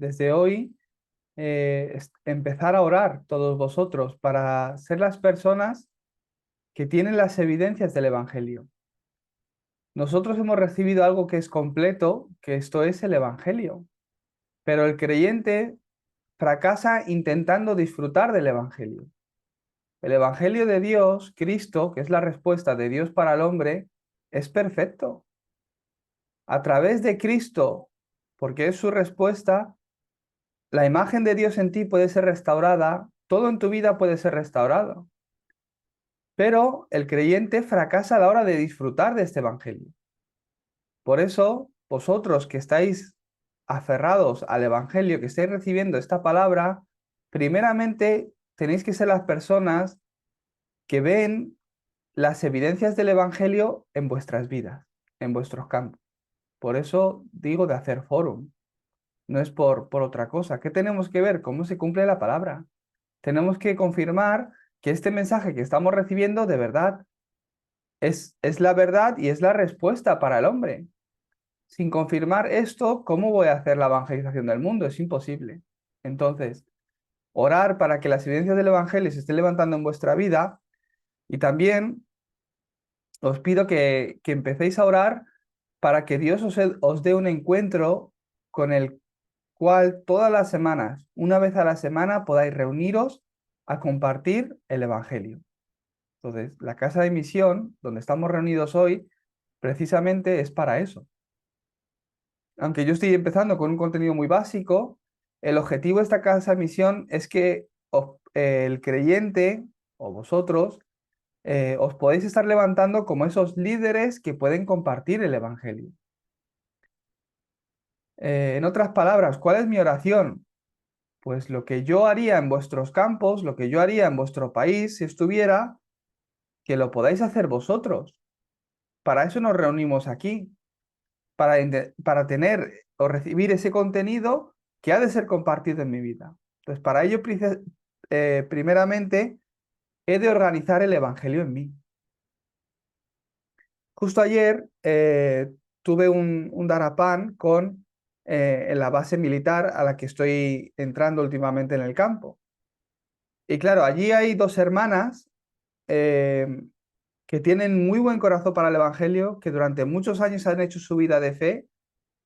desde hoy empezar a orar todos vosotros para ser las personas que tienen las evidencias del Evangelio. Nosotros hemos recibido algo que es completo, que esto es el Evangelio, pero el creyente fracasa intentando disfrutar del Evangelio. El Evangelio de Dios, Cristo, que es la respuesta de Dios para el hombre, es perfecto. A través de Cristo, porque es su respuesta, la imagen de Dios en ti puede ser restaurada, todo en tu vida puede ser restaurado. Pero el creyente fracasa a la hora de disfrutar de este Evangelio. Por eso, vosotros que estáis aferrados al Evangelio, que estáis recibiendo esta palabra, primeramente tenéis que ser las personas que ven las evidencias del Evangelio en vuestras vidas, en vuestros campos. Por eso digo de hacer fórum, no es por otra cosa. ¿Qué tenemos que ver? ¿Cómo se cumple la palabra? Tenemos que confirmar que este mensaje que estamos recibiendo de verdad es la verdad y es la respuesta para el hombre. Sin confirmar esto, ¿cómo voy a hacer la evangelización del mundo? Es imposible. Entonces, orar para que las evidencias del Evangelio se estén levantando en vuestra vida y también os pido que empecéis a orar para que Dios os dé un encuentro con el cual todas las semanas, una vez a la semana, podáis reuniros a compartir el Evangelio. Entonces, la casa de misión, donde estamos reunidos hoy, precisamente es para eso. Aunque yo estoy empezando con un contenido muy básico, el objetivo de esta casa de misión es que el creyente o vosotros os podéis estar levantando como esos líderes que pueden compartir el Evangelio. En otras palabras, ¿cuál es mi oración? Pues lo que yo haría en vuestros campos, lo que yo haría en vuestro país si estuviera, que lo podáis hacer vosotros. Para eso nos reunimos aquí, para tener o recibir ese contenido que ha de ser compartido en mi vida. Entonces, para ello, primeramente, he de organizar el Evangelio en mí. Justo ayer tuve un darapán en la base militar a la que estoy entrando últimamente en el campo. Y claro, allí hay dos hermanas eh, que tienen muy buen corazón para el Evangelio, que durante muchos años han hecho su vida de fe.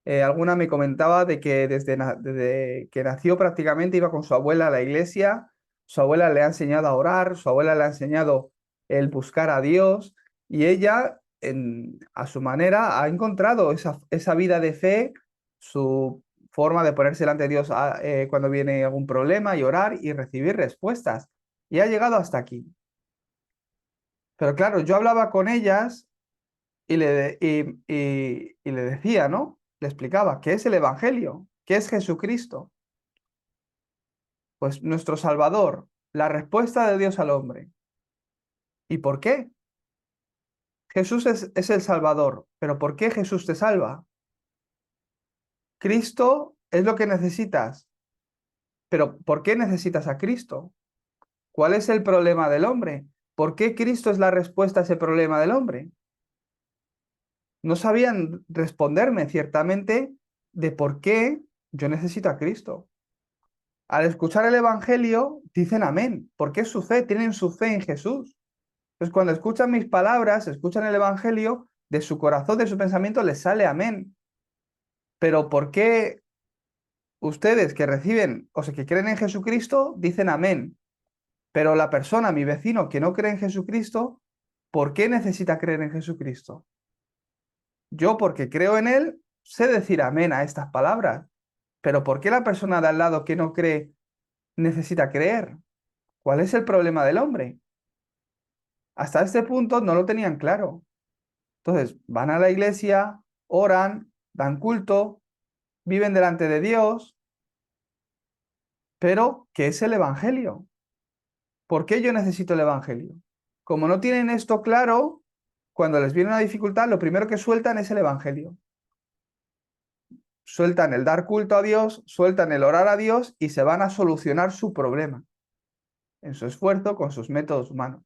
Alguna me comentaba de que desde que nació prácticamente iba con su abuela a la iglesia, su abuela le ha enseñado a orar, su abuela le ha enseñado el buscar a Dios y ella a su manera ha encontrado esa vida de fe, su forma de ponerse delante de Dios cuando viene algún problema y orar y recibir respuestas. Y ha llegado hasta aquí. Pero claro, yo hablaba con ellas y le decía, ¿no? Le explicaba, ¿qué es el Evangelio? ¿Qué es Jesucristo? Pues nuestro Salvador, la respuesta de Dios al hombre. ¿Y por qué? Jesús es el Salvador, pero ¿por qué Jesús te salva? Cristo es lo que necesitas, pero ¿por qué necesitas a Cristo? ¿Cuál es el problema del hombre? ¿Por qué Cristo es la respuesta a ese problema del hombre? No sabían responderme ciertamente de por qué yo necesito a Cristo. Al escuchar el Evangelio, dicen amén, porque es su fe, tienen su fe en Jesús. Entonces, cuando escuchan mis palabras, escuchan el Evangelio, de su corazón, de su pensamiento, les sale amén. Pero ¿por qué ustedes que reciben, o sea, que creen en Jesucristo, dicen amén? Pero la persona, mi vecino, que no cree en Jesucristo, ¿por qué necesita creer en Jesucristo? Yo, porque creo en Él, sé decir amén a estas palabras. Pero ¿por qué la persona de al lado que no cree necesita creer? ¿Cuál es el problema del hombre? Hasta este punto no lo tenían claro. Entonces, van a la iglesia, oran, dan culto, viven delante de Dios, pero ¿qué es el Evangelio? ¿Por qué yo necesito el Evangelio? Como no tienen esto claro, cuando les viene una dificultad, lo primero que sueltan es el Evangelio. Sueltan el dar culto a Dios, sueltan el orar a Dios y se van a solucionar su problema en su esfuerzo con sus métodos humanos.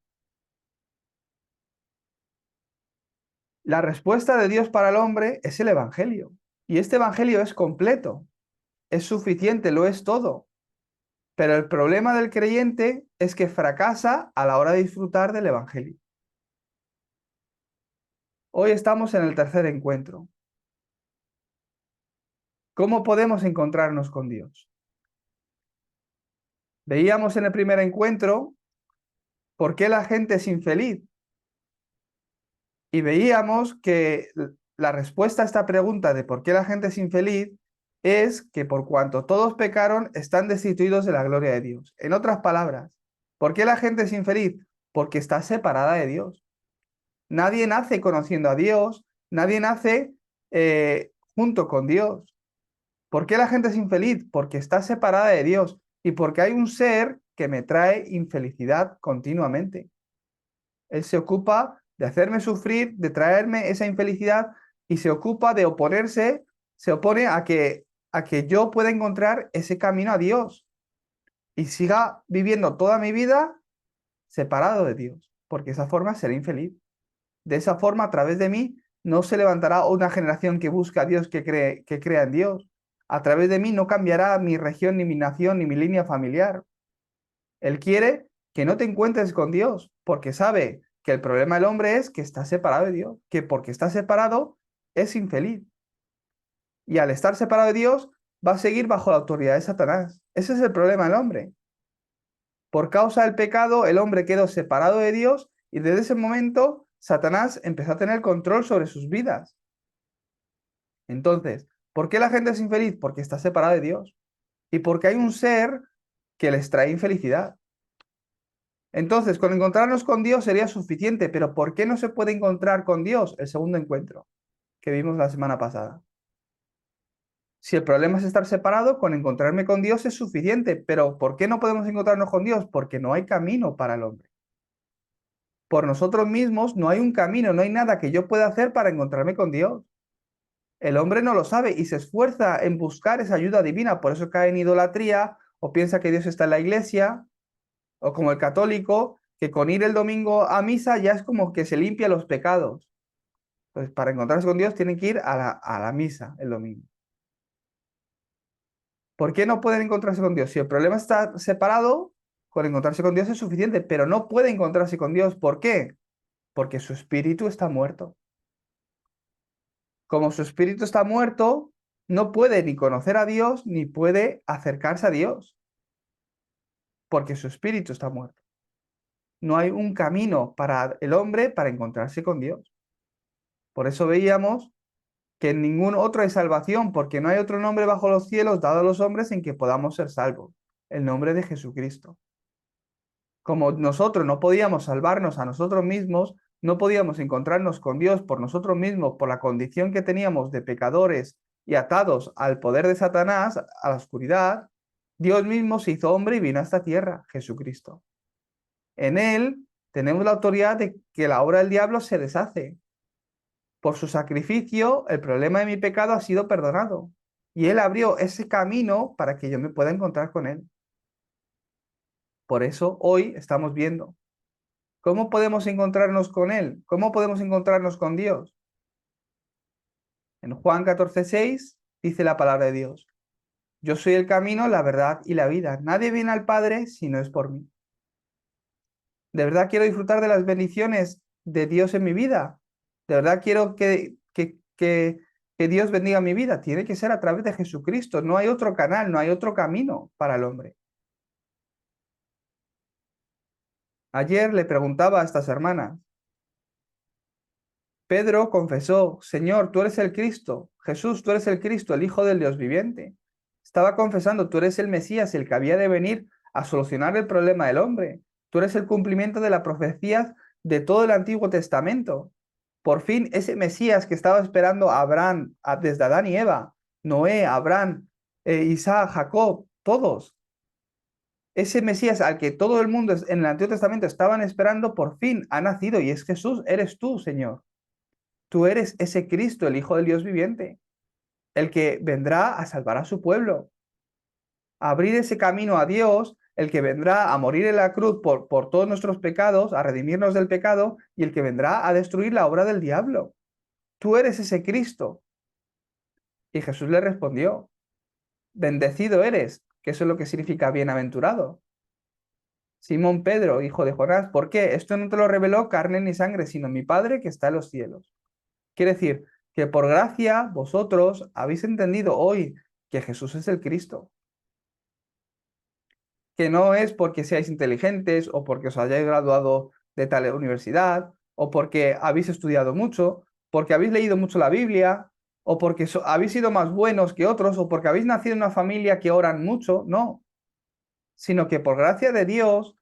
La respuesta de Dios para el hombre es el Evangelio. Y este Evangelio es completo. es suficiente, lo es todo. Pero el problema del creyente es que fracasa a la hora de disfrutar del Evangelio. Hoy estamos en el tercer encuentro. ¿Cómo podemos encontrarnos con Dios? Veíamos en el primer encuentro por qué la gente es infeliz. Y veíamos que la respuesta a esta pregunta de por qué la gente es infeliz es que por cuanto todos pecaron, están destituidos de la gloria de Dios. En otras palabras, ¿por qué la gente es infeliz? Porque está separada de Dios. Nadie nace conociendo a Dios, nadie nace junto con Dios. ¿Por qué la gente es infeliz? Porque está separada de Dios y porque hay un ser que me trae infelicidad continuamente. Él se ocupa de hacerme sufrir, de traerme esa infelicidad y se ocupa de oponerse, se opone a que yo pueda encontrar ese camino a Dios y siga viviendo toda mi vida separado de Dios, porque esa forma seré infeliz. De esa forma, a través de mí, no se levantará una generación que busca a Dios, que crea en Dios. A través de mí no cambiará mi región, ni mi nación, ni mi línea familiar. Él quiere que no te encuentres con Dios, porque sabe que el problema del hombre es que está separado de Dios, que porque está separado es infeliz. Y al estar separado de Dios, va a seguir bajo la autoridad de Satanás. Ese es el problema del hombre. Por causa del pecado, el hombre quedó separado de Dios y desde ese momento Satanás empezó a tener control sobre sus vidas. Entonces, ¿por qué la gente es infeliz? Porque está separada de Dios y porque hay un ser que les trae infelicidad. Entonces, con encontrarnos con Dios sería suficiente, pero ¿por qué no se puede encontrar con Dios? El segundo encuentro que vimos la semana pasada. Si el problema es estar separado, con encontrarme con Dios es suficiente, pero ¿por qué no podemos encontrarnos con Dios? Porque no hay camino para el hombre. Por nosotros mismos no hay un camino, no hay nada que yo pueda hacer para encontrarme con Dios. El hombre no lo sabe y se esfuerza en buscar esa ayuda divina, por eso cae en idolatría o piensa que Dios está en la iglesia, o como el católico, que con ir el domingo a misa ya es como que se limpia los pecados. Pues para encontrarse con Dios tienen que ir a la misa el domingo. ¿Por qué no pueden encontrarse con Dios? Si el problema está separado, con encontrarse con Dios es suficiente, pero no puede encontrarse con Dios. ¿Por qué? Porque su espíritu está muerto. Como su espíritu está muerto, no puede ni conocer a Dios ni puede acercarse a Dios, porque su espíritu está muerto. No hay un camino para el hombre para encontrarse con Dios. Por eso veíamos que en ningún otro hay salvación, porque no hay otro nombre bajo los cielos dado a los hombres en que podamos ser salvos, el nombre de Jesucristo. Como nosotros no podíamos salvarnos a nosotros mismos, no podíamos encontrarnos con Dios por nosotros mismos, por la condición que teníamos de pecadores y atados al poder de Satanás, a la oscuridad, Dios mismo se hizo hombre y vino a esta tierra, Jesucristo. En Él tenemos la autoridad de que la obra del diablo se deshace. Por su sacrificio, el problema de mi pecado ha sido perdonado. Y Él abrió ese camino para que yo me pueda encontrar con Él. Por eso hoy estamos viendo cómo podemos encontrarnos con Él, cómo podemos encontrarnos con Dios. En Juan 14:6 dice la palabra de Dios: yo soy el camino, la verdad y la vida. Nadie viene al Padre si no es por mí. ¿De verdad quiero disfrutar de las bendiciones de Dios en mi vida? ¿De verdad quiero que Dios bendiga mi vida? Tiene que ser a través de Jesucristo. No hay otro canal, no hay otro camino para el hombre. Ayer le preguntaba a estas hermanas. Pedro confesó: Señor, tú eres el Cristo. Jesús, tú eres el Cristo, el Hijo del Dios viviente. Estaba confesando: tú eres el Mesías, el que había de venir a solucionar el problema del hombre. Tú eres el cumplimiento de las profecías de todo el Antiguo Testamento. Por fin, ese Mesías que estaba esperando a Abraham, desde Adán y Eva, Noé, Abraham, Isaac, Jacob, todos. Ese Mesías al que todo el mundo en el Antiguo Testamento estaban esperando, por fin ha nacido y es Jesús, eres tú, Señor. Tú eres ese Cristo, el Hijo del Dios viviente, el que vendrá a salvar a su pueblo, a abrir ese camino a Dios, el que vendrá a morir en la cruz por todos nuestros pecados, a redimirnos del pecado, y el que vendrá a destruir la obra del diablo. Tú eres ese Cristo. Y Jesús le respondió: bendecido eres, que eso es lo que significa bienaventurado. Simón Pedro, hijo de Jonás, ¿por qué? Esto no te lo reveló carne ni sangre, sino mi Padre que está en los cielos. Quiere decir que por gracia vosotros habéis entendido hoy que Jesús es el Cristo, que no es porque seáis inteligentes o porque os hayáis graduado de tal universidad o porque habéis estudiado mucho, porque habéis leído mucho la Biblia o porque habéis sido más buenos que otros o porque habéis nacido en una familia que oran mucho, no, sino que por gracia de Dios,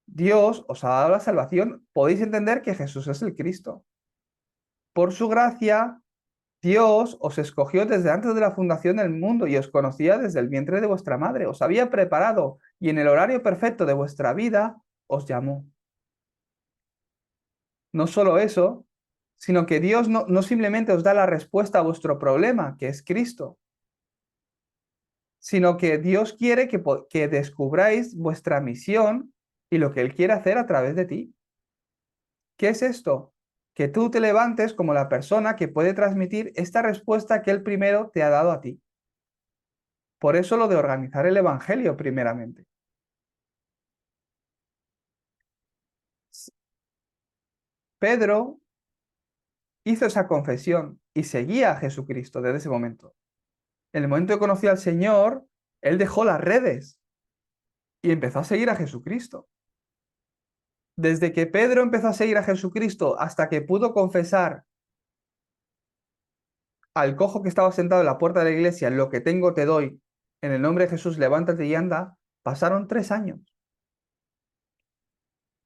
Dios os ha dado la salvación, podéis entender que Jesús es el Cristo. Por su gracia, Dios os escogió desde antes de la fundación del mundo y os conocía desde el vientre de vuestra madre, os había preparado y en el horario perfecto de vuestra vida os llamó. No solo eso, sino que Dios no simplemente os da la respuesta a vuestro problema, que es Cristo, sino que Dios quiere que descubráis vuestra misión y lo que Él quiere hacer a través de ti. ¿Qué es esto? Que tú te levantes como la persona que puede transmitir esta respuesta que Él primero te ha dado a ti. Por eso lo de organizar el Evangelio primeramente. Pedro hizo esa confesión y seguía a Jesucristo desde ese momento. En el momento que conoció al Señor, él dejó las redes y empezó a seguir a Jesucristo. Desde que Pedro empezó a seguir a Jesucristo hasta que pudo confesar al cojo que estaba sentado en la puerta de la iglesia, lo que tengo te doy, en el nombre de Jesús, levántate y anda, pasaron 3 años.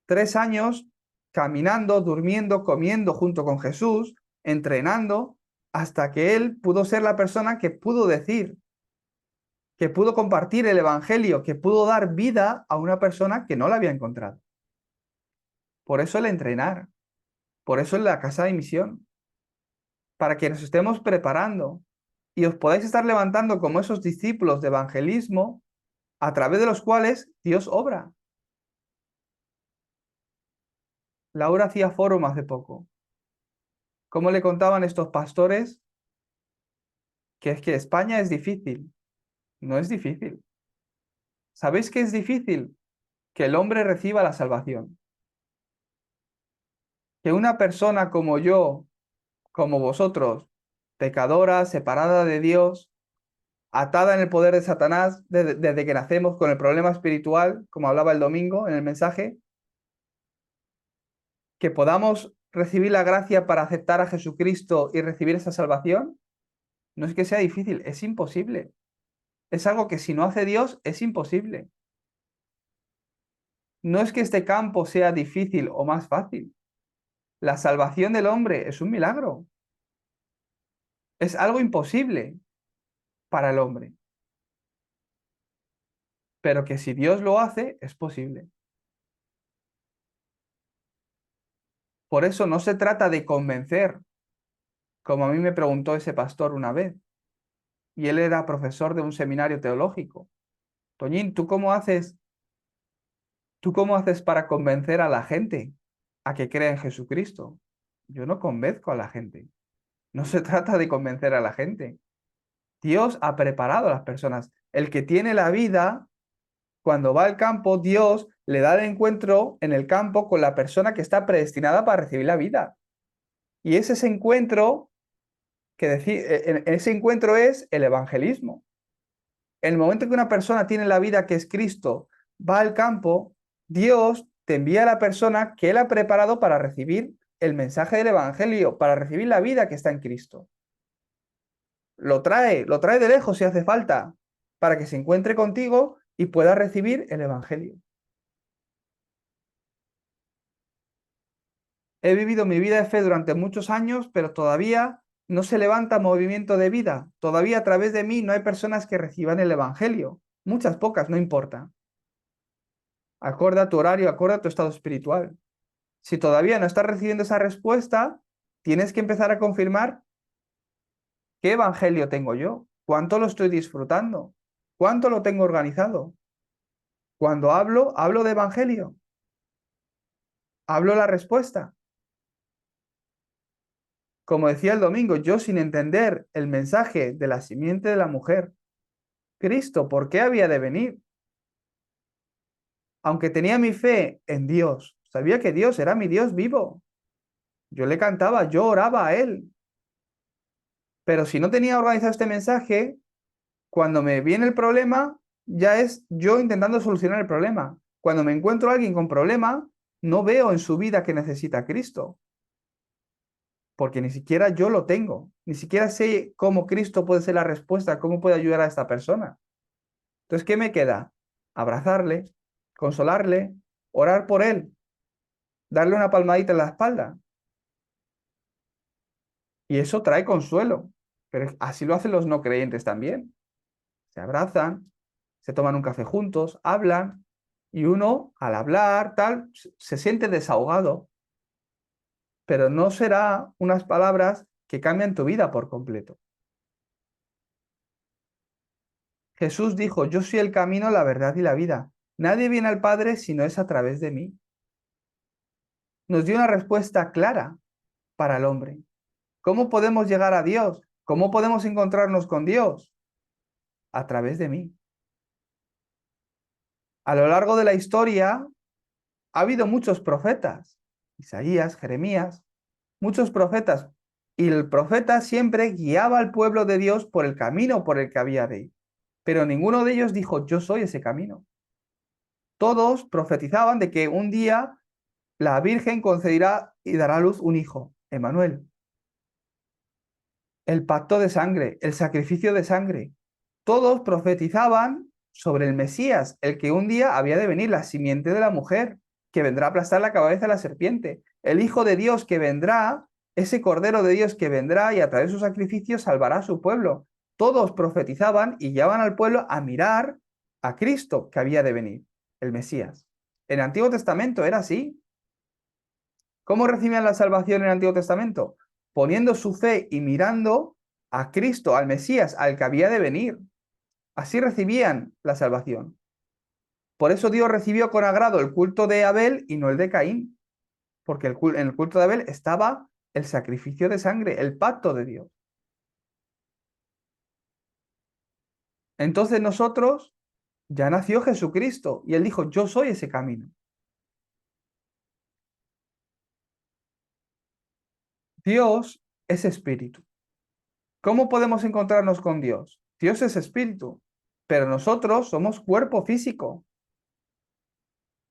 3 años caminando, durmiendo, comiendo junto con Jesús, entrenando, hasta que él pudo ser la persona que pudo decir, que pudo compartir el Evangelio, que pudo dar vida a una persona que no la había encontrado. Por eso el entrenar, por eso en la casa de misión, para que nos estemos preparando y os podáis estar levantando como esos discípulos de evangelismo a través de los cuales Dios obra. Laura hacía forum hace poco. ¿Cómo le contaban estos pastores que es que España es difícil? No es difícil. ¿Sabéis qué es difícil? Que el hombre reciba la salvación. Que una persona como yo, como vosotros, pecadora, separada de Dios, atada en el poder de Satanás desde que nacemos con el problema espiritual, como hablaba el domingo en el mensaje, que podamos recibir la gracia para aceptar a Jesucristo y recibir esa salvación, no es que sea difícil, es imposible. Es algo que si no hace Dios, es imposible. No es que este campo sea difícil o más fácil. La salvación del hombre es un milagro. Es algo imposible para el hombre. Pero que si Dios lo hace, es posible. Por eso no se trata de convencer, como a mí me preguntó ese pastor una vez, y él era profesor de un seminario teológico. Toñín, tú cómo haces para convencer a la gente a que crea en Jesucristo? Yo no convenzco a la gente. No se trata de convencer a la gente. Dios ha preparado a las personas. El que tiene la vida, cuando va al campo, Dios le da el encuentro en el campo con la persona que está predestinada para recibir la vida. Y es ese encuentro ese encuentro es el evangelismo. En el momento que una persona tiene la vida que es Cristo, va al campo, Dios te envía a la persona que Él ha preparado para recibir el mensaje del Evangelio, para recibir la vida que está en Cristo. Lo trae de lejos si hace falta, para que se encuentre contigo y pueda recibir el Evangelio. He vivido mi vida de fe durante muchos años, pero todavía no se levanta movimiento de vida. Todavía a través de mí no hay personas que reciban el Evangelio. Muchas, pocas, no importa. Acorde a tu horario, acorde a tu estado espiritual. Si todavía no estás recibiendo esa respuesta, tienes que empezar a confirmar qué Evangelio tengo yo, cuánto lo estoy disfrutando, cuánto lo tengo organizado. Cuando hablo de Evangelio, hablo la respuesta. Como decía el domingo, yo sin entender el mensaje de la simiente de la mujer, Cristo, ¿por qué había de venir? Aunque tenía mi fe en Dios, sabía que Dios era mi Dios vivo. Yo le cantaba, yo oraba a Él. Pero si no tenía organizado este mensaje, cuando me viene el problema, ya es yo intentando solucionar el problema. Cuando me encuentro a alguien con problema, no veo en su vida que necesita a Cristo, porque ni siquiera yo lo tengo, ni siquiera sé cómo Cristo puede ser la respuesta, cómo puede ayudar a esta persona. Entonces, ¿qué me queda? Abrazarle, consolarle, orar por él, darle una palmadita en la espalda. Y eso trae consuelo, pero así lo hacen los no creyentes también. Se abrazan, se toman un café juntos, hablan, y uno, al hablar, tal, se siente desahogado, pero no será unas palabras que cambian tu vida por completo. Jesús dijo, yo soy el camino, la verdad y la vida. Nadie viene al Padre si no es a través de mí. Nos dio una respuesta clara para el hombre. ¿Cómo podemos llegar a Dios? ¿Cómo podemos encontrarnos con Dios? A través de mí. A lo largo de la historia ha habido muchos profetas, Isaías, Jeremías, muchos profetas, y el profeta siempre guiaba al pueblo de Dios por el camino por el que había de ir. Pero ninguno de ellos dijo, yo soy ese camino. Todos profetizaban de que un día la Virgen concederá y dará a luz un hijo, Emmanuel. El pacto de sangre, el sacrificio de sangre. Todos profetizaban sobre el Mesías, el que un día había de venir, la simiente de la mujer, que vendrá a aplastar la cabeza de la serpiente, el Hijo de Dios que vendrá, ese Cordero de Dios que vendrá y a través de su sacrificio salvará a su pueblo. Todos profetizaban y llevaban al pueblo a mirar a Cristo que había de venir, el Mesías. En el Antiguo Testamento era así. ¿Cómo recibían la salvación en el Antiguo Testamento? Poniendo su fe y mirando a Cristo, al Mesías, al que había de venir. Así recibían la salvación. Por eso Dios recibió con agrado el culto de Abel y no el de Caín, porque en el culto de Abel estaba el sacrificio de sangre, el pacto de Dios. Entonces nosotros ya nació Jesucristo y él dijo, yo soy ese camino. Dios es espíritu. ¿Cómo podemos encontrarnos con Dios? Dios es espíritu, pero nosotros somos cuerpo físico.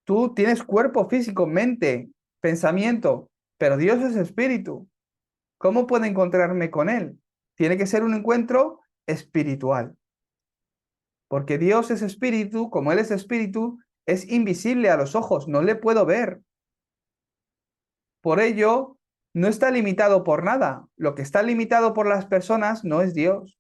Tú tienes cuerpo físico, mente, pensamiento, pero Dios es espíritu. ¿Cómo puedo encontrarme con Él? Tiene que ser un encuentro espiritual, porque Dios es espíritu, como Él es espíritu, es invisible a los ojos, no le puedo ver. Por ello, no está limitado por nada. Lo que está limitado por las personas no es Dios.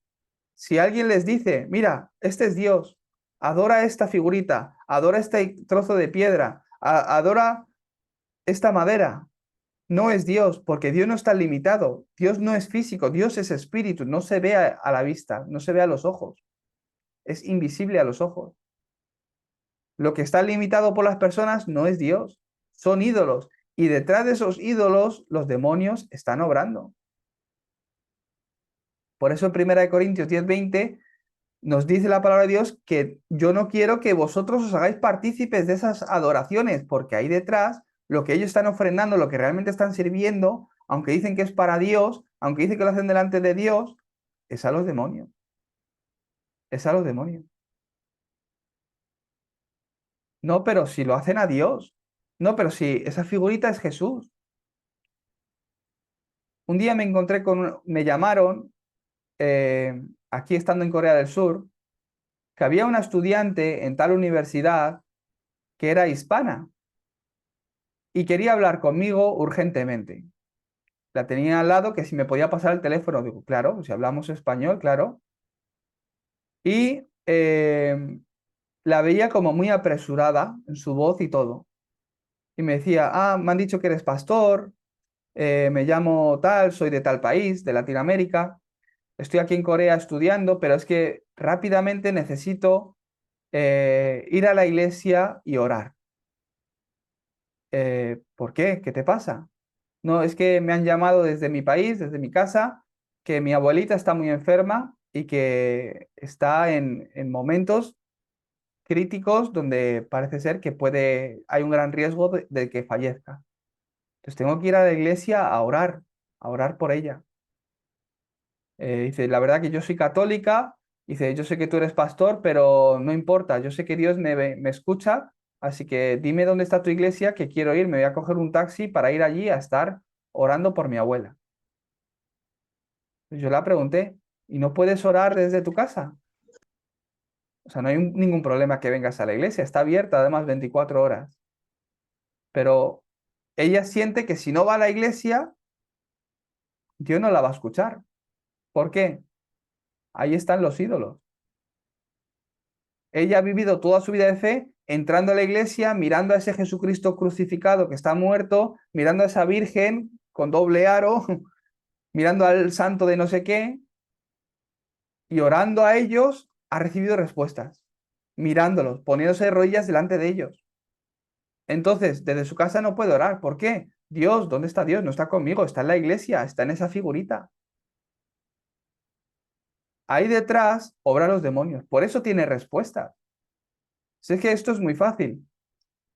Si alguien les dice, mira, este es Dios, adora esta figurita, adora este trozo de piedra, adora esta madera, no es Dios, porque Dios no está limitado. Dios no es físico, Dios es espíritu, no se ve a la vista, no se ve a los ojos, es invisible a los ojos. Lo que está limitado por las personas no es Dios, son ídolos. Y detrás de esos ídolos, los demonios están obrando. Por eso en 1 Corintios 10:20 nos dice la palabra de Dios que yo no quiero que vosotros os hagáis partícipes de esas adoraciones, porque ahí detrás lo que ellos están ofrendando, lo que realmente están sirviendo, aunque dicen que es para Dios, aunque dicen que lo hacen delante de Dios, es a los demonios. Es a los demonios. No, pero si lo hacen a Dios. No, pero si esa figurita es Jesús. Un día me encontré me llamaron, aquí estando en Corea del Sur, que había una estudiante en tal universidad que era hispana y quería hablar conmigo urgentemente. La tenía al lado que si me podía pasar el teléfono, digo, claro, si hablamos español, claro. Y la veía como muy apresurada en su voz y todo. Y me decía, me han dicho que eres pastor, me llamo tal, soy de tal país, de Latinoamérica, estoy aquí en Corea estudiando, pero es que rápidamente necesito ir a la iglesia y orar. ¿Por qué? ¿Qué te pasa? No, es que me han llamado desde mi país, desde mi casa, que mi abuelita está muy enferma y que está en momentos críticos donde parece ser que hay un gran riesgo de que fallezca. Entonces tengo que ir a la iglesia a orar por ella. Dice, la verdad que yo soy católica, dice, yo sé que tú eres pastor, pero no importa, yo sé que Dios me escucha, así que dime dónde está tu iglesia, que quiero ir, me voy a coger un taxi para ir allí a estar orando por mi abuela. Yo la pregunté, ¿y no puedes orar desde tu casa? O sea, no hay ningún problema que vengas a la iglesia, está abierta además 24 horas. Pero ella siente que si no va a la iglesia, Dios no la va a escuchar. ¿Por qué? Ahí están los ídolos. Ella ha vivido toda su vida de fe entrando a la iglesia, mirando a ese Jesucristo crucificado que está muerto, mirando a esa Virgen con doble aro, mirando al santo de no sé qué, y orando a ellos, ha recibido respuestas, mirándolos, poniéndose de rodillas delante de ellos. Entonces, desde su casa no puede orar. ¿Por qué? Dios, ¿dónde está Dios? No está conmigo, está en la iglesia, está en esa figurita. Ahí detrás obran los demonios. Por eso tiene respuesta. Si es que esto es muy fácil.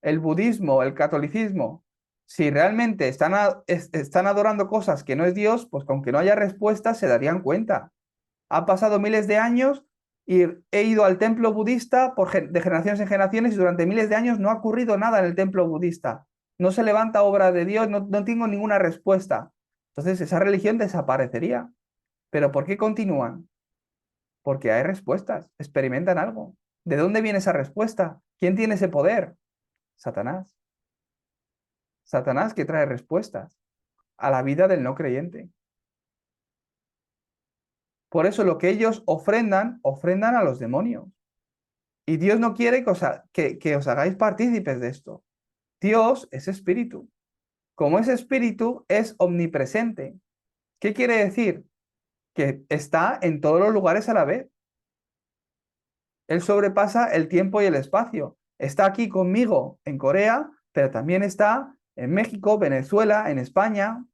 El budismo, el catolicismo, si realmente están adorando cosas que no es Dios, pues aunque no haya respuesta, se darían cuenta. Han pasado miles de años y he ido al templo budista de generaciones en generaciones y durante miles de años no ha ocurrido nada en el templo budista. No se levanta obra de Dios, no tengo ninguna respuesta. Entonces esa religión desaparecería. ¿Pero por qué continúan? Porque hay respuestas, experimentan algo. ¿De dónde viene esa respuesta? ¿Quién tiene ese poder? Satanás. Satanás que trae respuestas a la vida del no creyente. Por eso lo que ellos ofrendan a los demonios. Y Dios no quiere que os hagáis partícipes de esto. Dios es espíritu. Como es espíritu, es omnipresente. ¿Qué quiere decir? Que está en todos los lugares a la vez. Él sobrepasa el tiempo y el espacio. Está aquí conmigo en Corea, pero también está en México, Venezuela, en España.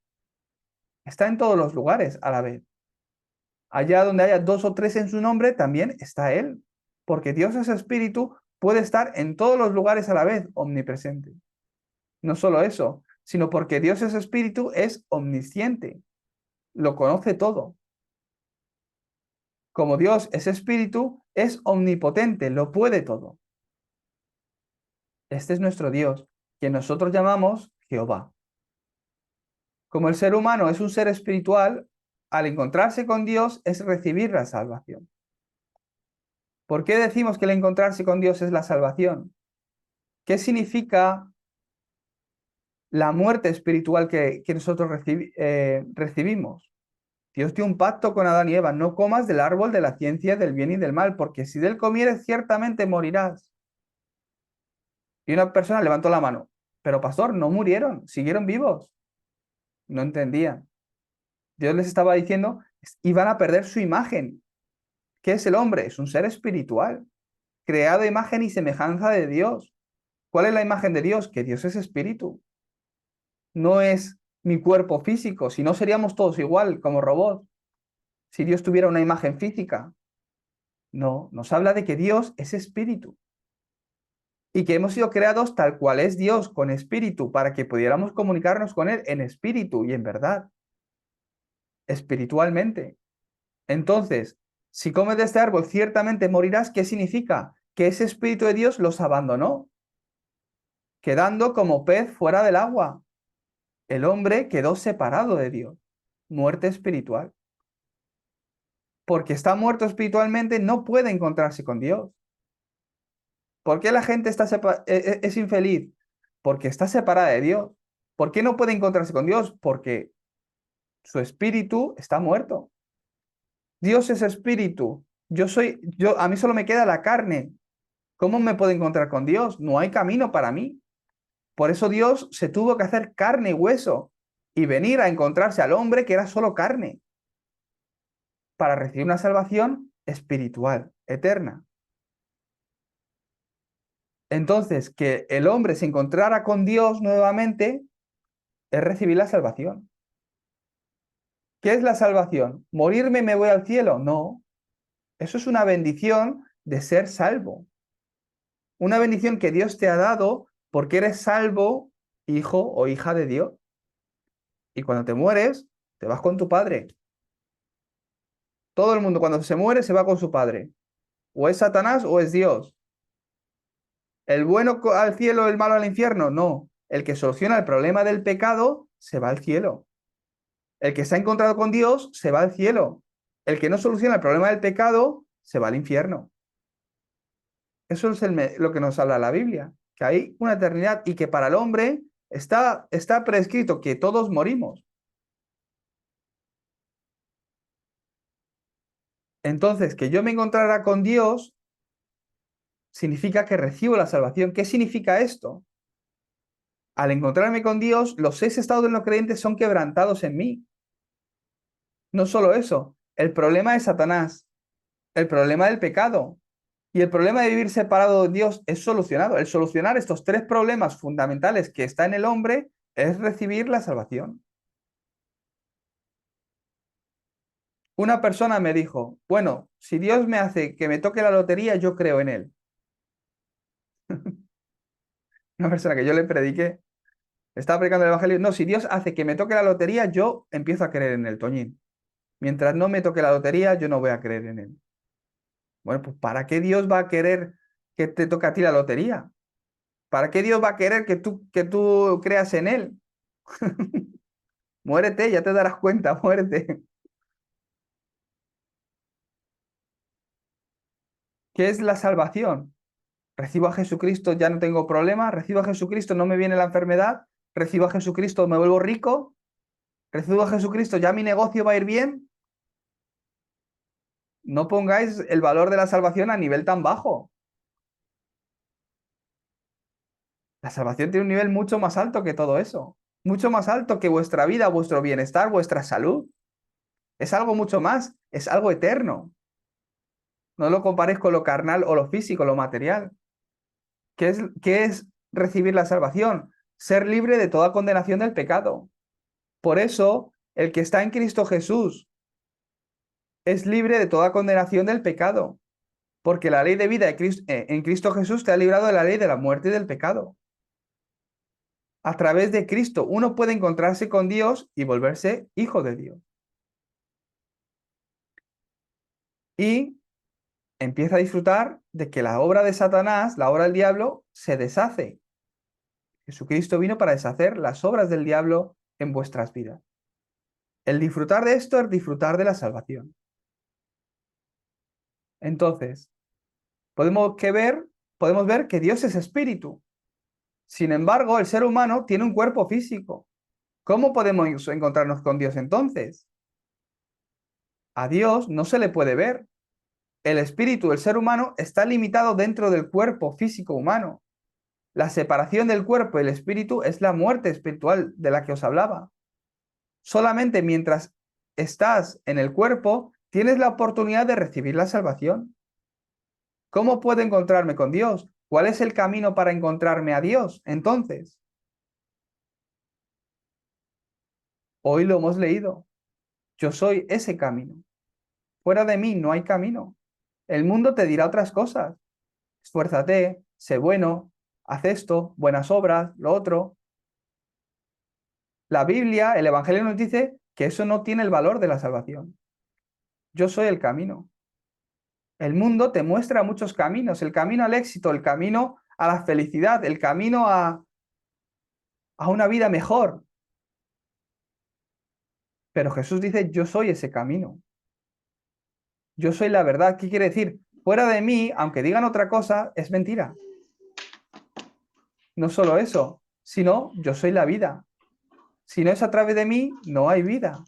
Está en todos los lugares a la vez. Allá donde haya dos o tres en su nombre, también está Él. Porque Dios es espíritu, puede estar en todos los lugares a la vez, omnipresente. No solo eso, sino porque Dios es espíritu, es omnisciente. Lo conoce todo. Como Dios es espíritu, es omnipotente, lo puede todo. Este es nuestro Dios, que nosotros llamamos Jehová. Como el ser humano es un ser espiritual, al encontrarse con Dios es recibir la salvación. ¿Por qué decimos que el encontrarse con Dios es la salvación? ¿Qué significa la muerte espiritual que nosotros recibimos? Dios dio un pacto con Adán y Eva, no comas del árbol de la ciencia del bien y del mal, porque si de él comieres ciertamente morirás. Y una persona levantó la mano, pero pastor, no murieron, siguieron vivos. No entendían. Dios les estaba diciendo, iban a perder su imagen. ¿Qué es el hombre? Es un ser espiritual, creado a imagen y semejanza de Dios. ¿Cuál es la imagen de Dios? Que Dios es espíritu. No es mi cuerpo físico, si no seríamos todos igual, como robots. Si Dios tuviera una imagen física. No, nos habla de que Dios es espíritu y que hemos sido creados tal cual es Dios, con espíritu, para que pudiéramos comunicarnos con Él en espíritu y en verdad, espiritualmente. Entonces, si comes de este árbol, ciertamente morirás. ¿Qué significa? Que ese espíritu de Dios los abandonó, quedando como pez fuera del agua. El hombre quedó separado de Dios, muerte espiritual. Porque está muerto espiritualmente, no puede encontrarse con Dios. ¿Por qué la gente es infeliz? Porque está separada de Dios. ¿Por qué no puede encontrarse con Dios? Porque su espíritu está muerto. Dios es espíritu. A mí solo me queda la carne. ¿Cómo me puedo encontrar con Dios? No hay camino para mí. Por eso Dios se tuvo que hacer carne y hueso y venir a encontrarse al hombre que era solo carne para recibir una salvación espiritual, eterna. Entonces, que el hombre se encontrara con Dios nuevamente es recibir la salvación. ¿Qué es la salvación? ¿Morirme y me voy al cielo? No. Eso es una bendición de ser salvo. Una bendición que Dios te ha dado porque eres salvo, hijo o hija de Dios. Y cuando te mueres, te vas con tu padre. Todo el mundo cuando se muere se va con su padre. O es Satanás o es Dios. ¿El bueno al cielo, el malo al infierno? No. El que soluciona el problema del pecado se va al cielo. El que se ha encontrado con Dios se va al cielo. El que no soluciona el problema del pecado se va al infierno. Eso es lo que nos habla la Biblia, que hay una eternidad y que para el hombre está prescrito que todos morimos. Entonces, que yo me encontrara con Dios significa que recibo la salvación. ¿Qué significa esto? Al encontrarme con Dios, los 6 estados de los creyentes son quebrantados en mí. No solo eso, el problema de Satanás, el problema del pecado y el problema de vivir separado de Dios es solucionado. El solucionar estos 3 problemas fundamentales que está en el hombre es recibir la salvación. Una persona me dijo, bueno, si Dios me hace que me toque la lotería, yo creo en él. Una persona que yo le prediqué, estaba predicando el evangelio, no, si Dios hace que me toque la lotería, yo empiezo a creer en él, Toñín. Mientras no me toque la lotería, yo no voy a creer en él. Bueno, pues ¿para qué Dios va a querer que te toque a ti la lotería? ¿Para qué Dios va a querer que tú creas en él? Muérete, ya te darás cuenta, muérete. ¿Qué es la salvación? Recibo a Jesucristo, ya no tengo problema. Recibo a Jesucristo, no me viene la enfermedad. Recibo a Jesucristo, me vuelvo rico. Recibo a Jesucristo, ya mi negocio va a ir bien. No pongáis el valor de la salvación a nivel tan bajo. La salvación tiene un nivel mucho más alto que todo eso. Mucho más alto que vuestra vida, vuestro bienestar, vuestra salud. Es algo mucho más, es algo eterno. No lo comparéis con lo carnal o lo físico, lo material. ¿Qué es recibir la salvación? Ser libre de toda condenación del pecado. Por eso, el que está en Cristo Jesús es libre de toda condenación del pecado, porque la ley de vida en Cristo Jesús te ha librado de la ley de la muerte y del pecado. A través de Cristo uno puede encontrarse con Dios y volverse hijo de Dios. Y empieza a disfrutar de que la obra de Satanás, la obra del diablo, se deshace. Jesucristo vino para deshacer las obras del diablo en vuestras vidas. El disfrutar de esto es disfrutar de la salvación. Entonces, podemos ver que Dios es espíritu. Sin embargo, el ser humano tiene un cuerpo físico. ¿Cómo podemos encontrarnos con Dios entonces? A Dios no se le puede ver. El espíritu del ser humano está limitado dentro del cuerpo físico humano. La separación del cuerpo y el espíritu es la muerte espiritual de la que os hablaba. Solamente mientras estás en el cuerpo, tienes la oportunidad de recibir la salvación. ¿Cómo puedo encontrarme con Dios? ¿Cuál es el camino para encontrarme a Dios? Entonces, hoy lo hemos leído. Yo soy ese camino. Fuera de mí no hay camino. El mundo te dirá otras cosas. Esfuérzate, sé bueno, haz esto, buenas obras, lo otro. La Biblia, el Evangelio nos dice que eso no tiene el valor de la salvación. Yo soy el camino. El mundo te muestra muchos caminos, el camino al éxito, el camino a la felicidad, el camino a una vida mejor. Pero Jesús dice, yo soy ese camino. Yo soy la verdad. ¿Qué quiere decir? Fuera de mí, aunque digan otra cosa, es mentira. No solo eso, sino yo soy la vida. Si no es a través de mí, no hay vida.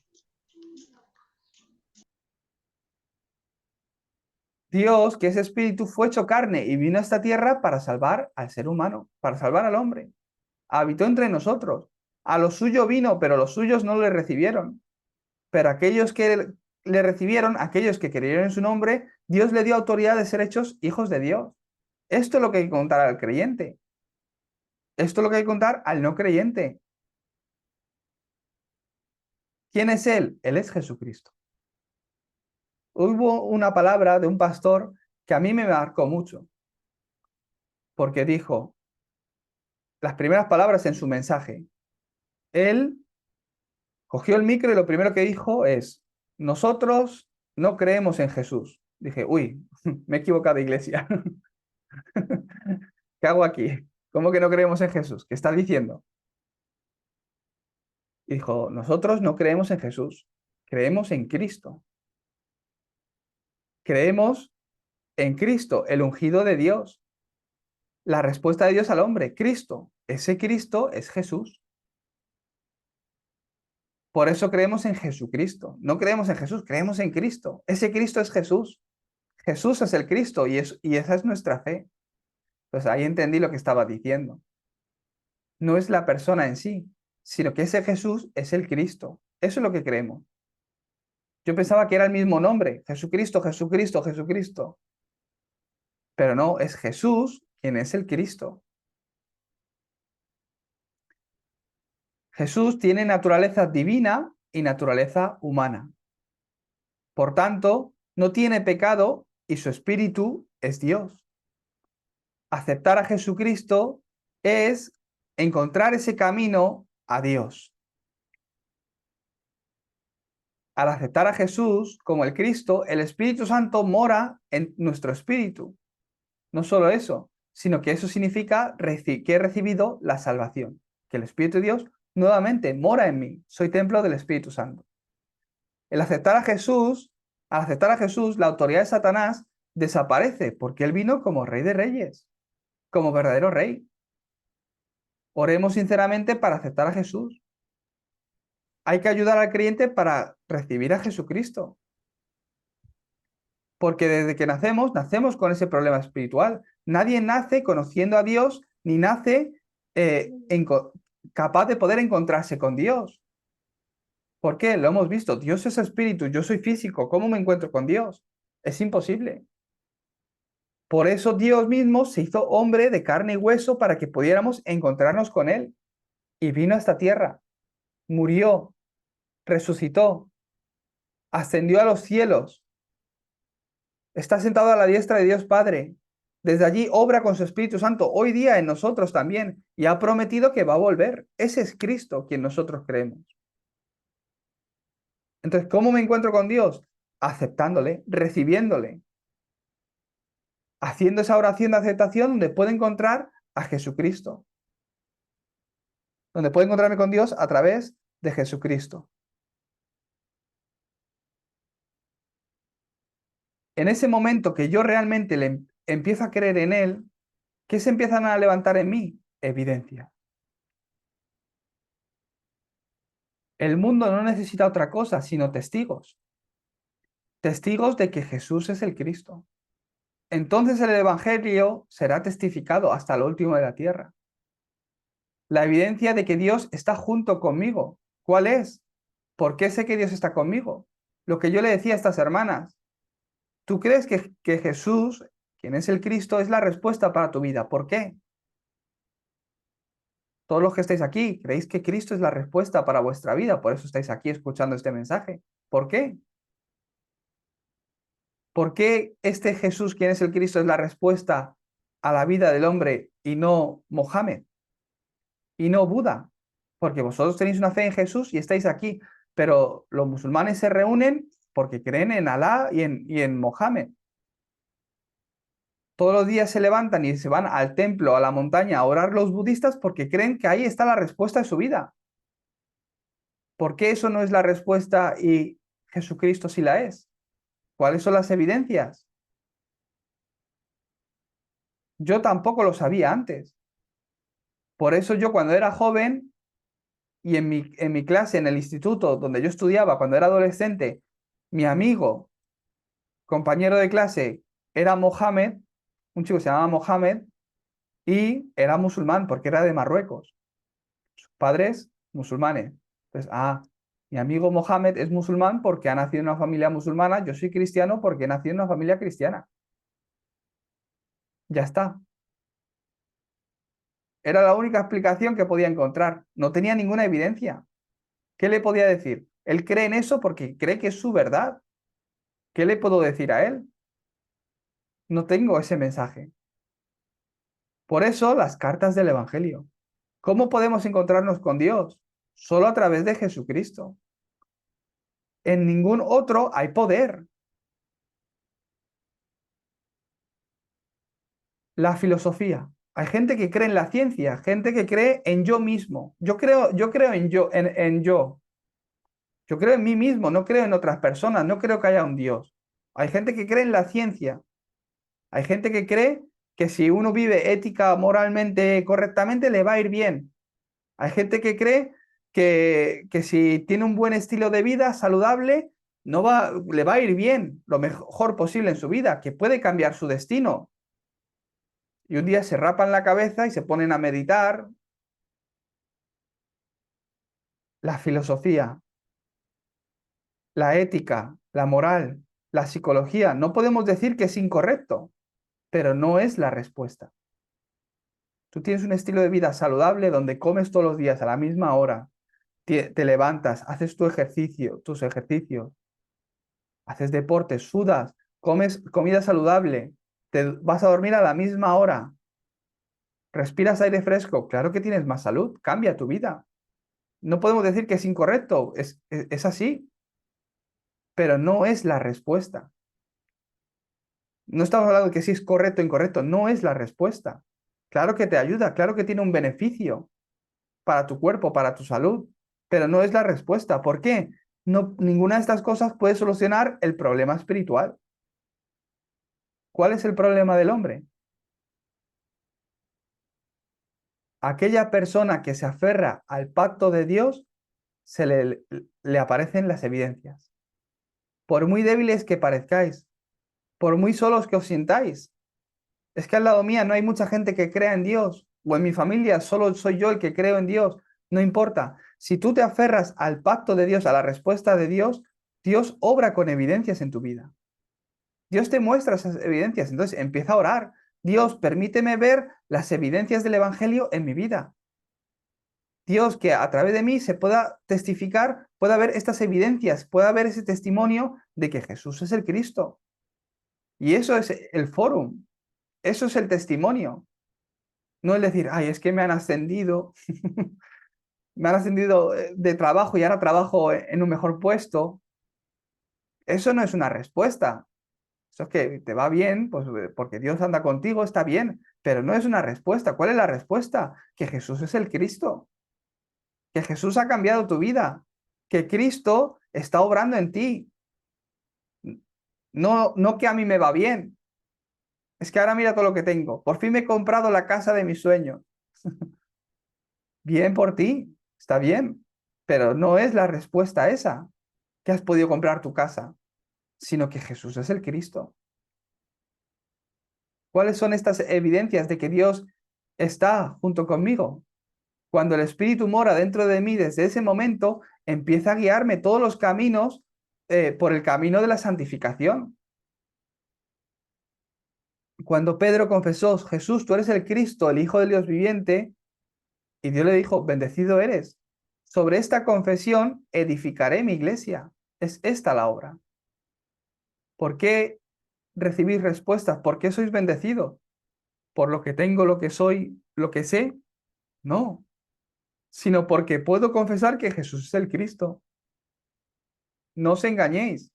Dios, que es espíritu, fue hecho carne y vino a esta tierra para salvar al ser humano, para salvar al hombre. Habitó entre nosotros. A lo suyo vino, pero los suyos no le recibieron. Pero aquellos que le recibieron, aquellos que creyeron en su nombre, Dios le dio autoridad de ser hechos hijos de Dios. Esto es lo que hay que contar al creyente. Esto es lo que hay que contar al no creyente. ¿Quién es Él? Él es Jesucristo. hubo una palabra de un pastor que a mí me marcó mucho, porque dijo las primeras palabras en su mensaje. Él cogió el micro y lo primero que dijo es, nosotros no creemos en Jesús. Dije, uy, me he equivocado de iglesia. ¿Qué hago aquí? ¿Cómo que no creemos en Jesús? ¿Qué estás diciendo? Y dijo, nosotros no creemos en Jesús, creemos en Cristo. Creemos en Cristo, el ungido de Dios. La respuesta de Dios al hombre, Cristo. Ese Cristo es Jesús. Por eso creemos en Jesucristo. No creemos en Jesús, creemos en Cristo. Ese Cristo es Jesús. Jesús es el Cristo y esa es nuestra fe. Pues ahí entendí lo que estaba diciendo. No es la persona en sí, sino que ese Jesús es el Cristo. Eso es lo que creemos. Yo pensaba que era el mismo nombre, Jesucristo, Jesucristo, Jesucristo. Pero no, es Jesús quien es el Cristo. Jesús tiene naturaleza divina y naturaleza humana. Por tanto, no tiene pecado y su espíritu es Dios. Aceptar a Jesucristo es encontrar ese camino a Dios. Al aceptar a Jesús como el Cristo, el Espíritu Santo mora en nuestro espíritu. No solo eso, sino que eso significa que he recibido la salvación, que el Espíritu de Dios nuevamente mora en mí. Soy templo del Espíritu Santo. Al aceptar a Jesús, la autoridad de Satanás desaparece porque él vino como Rey de Reyes, como verdadero Rey. Oremos sinceramente para aceptar a Jesús. Hay que ayudar al creyente para recibir a Jesucristo. Porque desde que nacemos con ese problema espiritual. Nadie nace conociendo a Dios ni nace capaz de poder encontrarse con Dios. ¿Por qué? Lo hemos visto. Dios es espíritu, yo soy físico. ¿Cómo me encuentro con Dios? Es imposible. Por eso Dios mismo se hizo hombre de carne y hueso para que pudiéramos encontrarnos con Él. Y vino a esta tierra, murió, resucitó, ascendió a los cielos, está sentado a la diestra de Dios Padre. Desde allí obra con su Espíritu Santo hoy día en nosotros también y ha prometido que va a volver. Ese es Cristo quien nosotros creemos. Entonces, ¿cómo me encuentro con Dios? Aceptándole, recibiéndole, haciendo esa oración de aceptación donde puedo encontrar a Jesucristo, donde puedo encontrarme con Dios a través de Jesucristo. En ese momento que yo realmente empiezo a creer en Él, ¿qué se empiezan a levantar en mí? Evidencia. El mundo no necesita otra cosa sino testigos. Testigos de que Jesús es el Cristo. Entonces el Evangelio será testificado hasta lo último de la tierra. La evidencia de que Dios está junto conmigo. ¿Cuál es? ¿Por qué sé que Dios está conmigo? Lo que yo le decía a estas hermanas. ¿Tú crees que Jesús, quien es el Cristo, es la respuesta para tu vida? ¿Por qué? Todos los que estáis aquí, creéis que Cristo es la respuesta para vuestra vida, por eso estáis aquí escuchando este mensaje. ¿Por qué? ¿Por qué este Jesús, quien es el Cristo, es la respuesta a la vida del hombre y no Mohammed y no Buda? Porque vosotros tenéis una fe en Jesús y estáis aquí, pero los musulmanes se reúnen porque creen en Alá y en Mohammed. Todos los días se levantan y se van al templo, a la montaña, a orar los budistas porque creen que ahí está la respuesta de su vida. ¿Por qué eso no es la respuesta y Jesucristo sí la es? ¿Cuáles son las evidencias? Yo tampoco lo sabía antes. Por eso yo cuando era joven y en mi clase, en el instituto donde yo estudiaba, cuando era adolescente, mi amigo, compañero de clase, era Mohamed, un chico se llamaba Mohamed, y era musulmán porque era de Marruecos. Sus padres musulmanes. Entonces, mi amigo Mohamed es musulmán porque ha nacido en una familia musulmana, yo soy cristiano porque he nacido en una familia cristiana. Ya está. Era la única explicación que podía encontrar. No tenía ninguna evidencia. ¿Qué le podía decir? Él cree en eso porque cree que es su verdad. ¿Qué le puedo decir a él? No tengo ese mensaje. Por eso las cartas del Evangelio. ¿Cómo podemos encontrarnos con Dios? Solo a través de Jesucristo. En ningún otro hay poder. La filosofía. Hay gente que cree en la ciencia, gente que cree en yo mismo. Yo creo en yo, en yo. Yo creo en mí mismo, no creo en otras personas, no creo que haya un Dios. Hay gente que cree en la ciencia. Hay gente que cree que si uno vive ética, moralmente, correctamente, le va a ir bien. Hay gente que cree que si tiene un buen estilo de vida saludable, le va a ir bien, lo mejor posible en su vida, que puede cambiar su destino. Y un día se rapan la cabeza y se ponen a meditar. La filosofía, la ética, la moral, la psicología, no podemos decir que es incorrecto, pero no es la respuesta. Tú tienes un estilo de vida saludable donde comes todos los días a la misma hora, te levantas, haces tus ejercicios, haces deporte, sudas, comes comida saludable, te vas a dormir a la misma hora, respiras aire fresco, claro que tienes más salud, cambia tu vida. No podemos decir que es incorrecto, es así, pero no es la respuesta. No estamos hablando de que si es correcto o incorrecto, no es la respuesta. Claro que te ayuda, claro que tiene un beneficio para tu cuerpo, para tu salud, pero no es la respuesta. ¿Por qué? No, ninguna de estas cosas puede solucionar el problema espiritual. ¿Cuál es el problema del hombre? Aquella persona que se aferra al pacto de Dios, le aparecen las evidencias. Por muy débiles que parezcáis, por muy solos que os sintáis, es que al lado mía no hay mucha gente que crea en Dios, o en mi familia solo soy yo el que creo en Dios. No importa. Si tú te aferras al pacto de Dios, a la respuesta de Dios, Dios obra con evidencias en tu vida. Dios te muestra esas evidencias. Entonces empieza a orar. Dios, permíteme ver las evidencias del Evangelio en mi vida. Dios, que a través de mí se pueda testificar, pueda ver estas evidencias, pueda ver ese testimonio de que Jesús es el Cristo. Y eso es el fórum, eso es el testimonio. No el decir, ay, es que me han ascendido, me han ascendido de trabajo y ahora trabajo en un mejor puesto. Eso no es una respuesta. Eso es que te va bien, pues porque Dios anda contigo, está bien, pero no es una respuesta. ¿Cuál es la respuesta? Que Jesús es el Cristo, que Jesús ha cambiado tu vida, que Cristo está obrando en ti. No, no que a mí me va bien, es que ahora mira todo lo que tengo. Por fin me he comprado la casa de mis sueños. Bien por ti, está bien, pero no es la respuesta esa, que has podido comprar tu casa, sino que Jesús es el Cristo. ¿Cuáles son estas evidencias de que Dios está junto conmigo? Cuando el Espíritu mora dentro de mí, desde ese momento empieza a guiarme todos los caminos por el camino de la santificación. Cuando Pedro confesó, Jesús, tú eres el Cristo, el Hijo del Dios viviente, y Dios le dijo, bendecido eres. Sobre esta confesión edificaré mi iglesia. Es esta la obra. ¿Por qué recibís respuestas? ¿Por qué sois bendecidos? ¿Por lo que tengo, lo que soy, lo que sé? No, sino porque puedo confesar que Jesús es el Cristo. No os engañéis.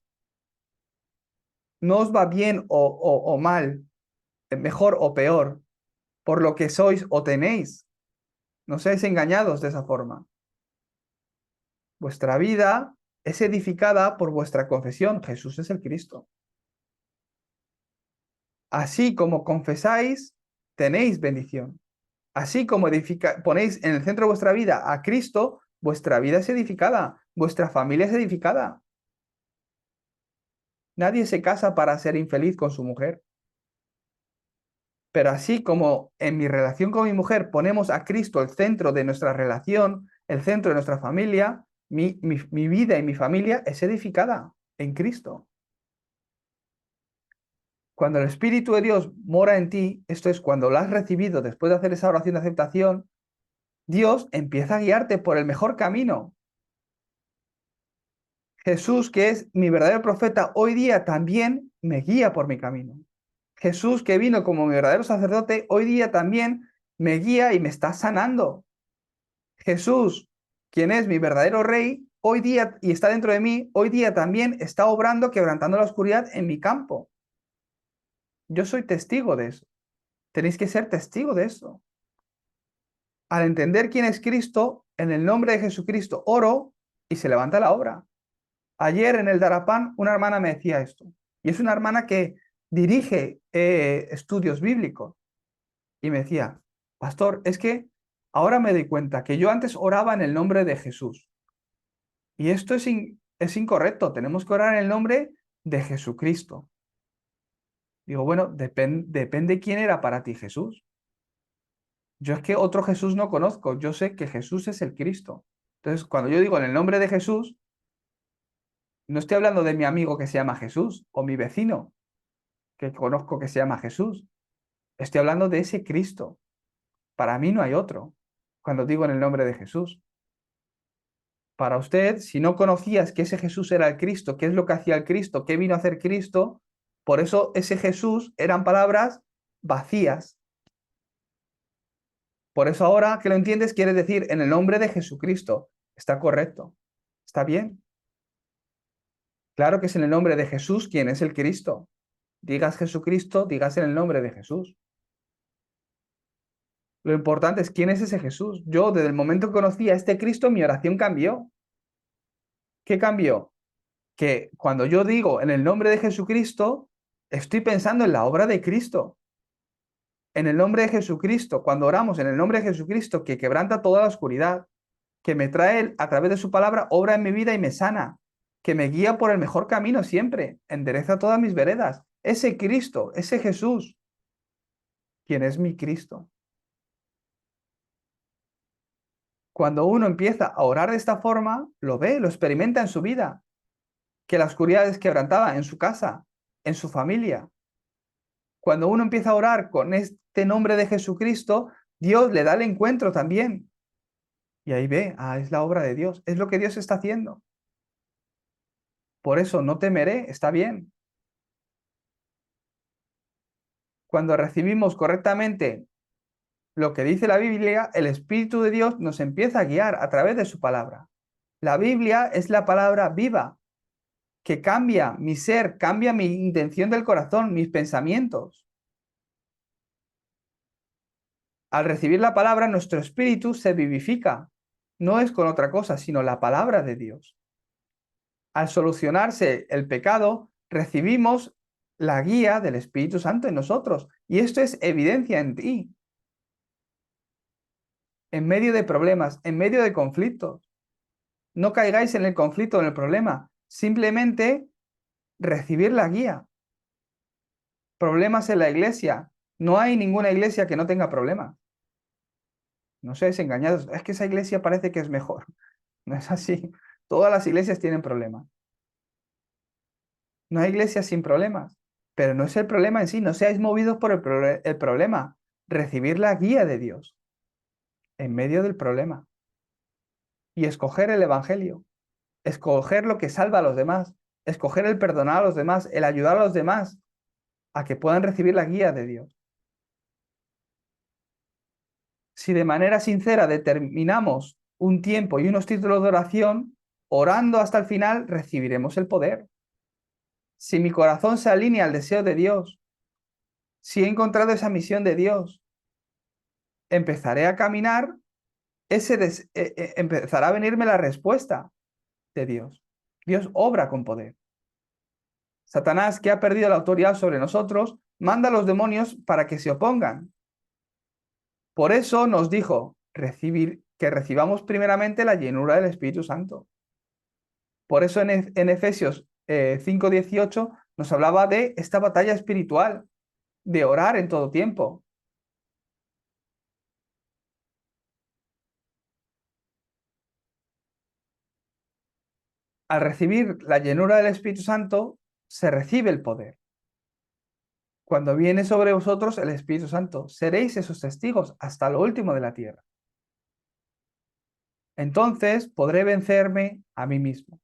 No os va bien o mal, mejor o peor, por lo que sois o tenéis. No seáis engañados de esa forma. Vuestra vida es edificada por vuestra confesión. Jesús es el Cristo. Así como confesáis, tenéis bendición. Así como ponéis en el centro de vuestra vida a Cristo, vuestra vida es edificada, vuestra familia es edificada. Nadie se casa para ser infeliz con su mujer. Pero así como en mi relación con mi mujer ponemos a Cristo el centro de nuestra relación, el centro de nuestra familia, mi vida y mi familia es edificada en Cristo. Cuando el Espíritu de Dios mora en ti, esto es cuando lo has recibido después de hacer esa oración de aceptación, Dios empieza a guiarte por el mejor camino. Jesús, que es mi verdadero profeta, hoy día también me guía por mi camino. Jesús, que vino como mi verdadero sacerdote, hoy día también me guía y me está sanando. Jesús, quien es mi verdadero rey, hoy día y está dentro de mí, hoy día también está obrando, quebrantando la oscuridad en mi campo. Yo soy testigo de eso. Tenéis que ser testigo de eso. Al entender quién es Cristo, en el nombre de Jesucristo oro y se levanta la obra. Ayer en el Darapán una hermana me decía esto, y es una hermana que dirige estudios bíblicos, y me decía, pastor, es que ahora me doy cuenta que yo antes oraba en el nombre de Jesús, y esto es incorrecto, tenemos que orar en el nombre de Jesucristo. Digo, bueno, depende quién era para ti Jesús. Yo es que otro Jesús no conozco, yo sé que Jesús es el Cristo. Entonces, cuando yo digo en el nombre de Jesús, no estoy hablando de mi amigo que se llama Jesús o mi vecino que conozco que se llama Jesús. Estoy hablando de ese Cristo. Para mí no hay otro cuando digo en el nombre de Jesús. Para usted, si no conocías que ese Jesús era el Cristo, qué es lo que hacía el Cristo, qué vino a hacer Cristo, por eso ese Jesús eran palabras vacías. Por eso ahora que lo entiendes, quieres decir en el nombre de Jesucristo. Está correcto. Está bien. Claro que es en el nombre de Jesús quien es el Cristo. Digas Jesucristo, digas en el nombre de Jesús. Lo importante es quién es ese Jesús. Yo, desde el momento que conocí a este Cristo, mi oración cambió. ¿Qué cambió? Que cuando yo digo en el nombre de Jesucristo, estoy pensando en la obra de Cristo. En el nombre de Jesucristo, cuando oramos en el nombre de Jesucristo, que quebranta toda la oscuridad, que me trae a través de su palabra, obra en mi vida y me sana, que me guía por el mejor camino siempre, endereza todas mis veredas. Ese Cristo, ese Jesús, quien es mi Cristo. Cuando uno empieza a orar de esta forma, lo ve, lo experimenta en su vida, que la oscuridad es quebrantada en su casa, en su familia. Cuando uno empieza a orar con este nombre de Jesucristo, Dios le da el encuentro también. Y ahí ve, es la obra de Dios, es lo que Dios está haciendo. Por eso no temeré, está bien. Cuando recibimos correctamente lo que dice la Biblia, el Espíritu de Dios nos empieza a guiar a través de su palabra. La Biblia es la palabra viva que cambia mi ser, cambia mi intención del corazón, mis pensamientos. Al recibir la palabra, nuestro espíritu se vivifica. No es con otra cosa, sino la palabra de Dios. Al solucionarse el pecado, recibimos la guía del Espíritu Santo en nosotros. Y esto es evidencia en ti. En medio de problemas, en medio de conflictos. No caigáis en el conflicto, en el problema. Simplemente recibir la guía. Problemas en la iglesia. No hay ninguna iglesia que no tenga problemas. No seáis engañados. Es que esa iglesia parece que es mejor. No es así. Todas las iglesias tienen problemas. No hay iglesias sin problemas. Pero no es el problema en sí. No seáis movidos por el problema. Recibir la guía de Dios en medio del problema. Y escoger el evangelio. Escoger lo que salva a los demás. Escoger el perdonar a los demás. El ayudar a los demás a que puedan recibir la guía de Dios. Si de manera sincera determinamos un tiempo y unos títulos de oración, orando hasta el final, recibiremos el poder. Si mi corazón se alinea al deseo de Dios, si he encontrado esa misión de Dios, empezaré a caminar, empezará a venirme la respuesta de Dios. Dios obra con poder. Satanás, que ha perdido la autoridad sobre nosotros, manda a los demonios para que se opongan. Por eso nos dijo que recibamos primeramente la llenura del Espíritu Santo. Por eso en Efesios 5:18 nos hablaba de esta batalla espiritual, de orar en todo tiempo. Al recibir la llenura del Espíritu Santo, se recibe el poder. Cuando viene sobre vosotros el Espíritu Santo, seréis esos testigos hasta lo último de la tierra. Entonces podré vencerme a mí mismo.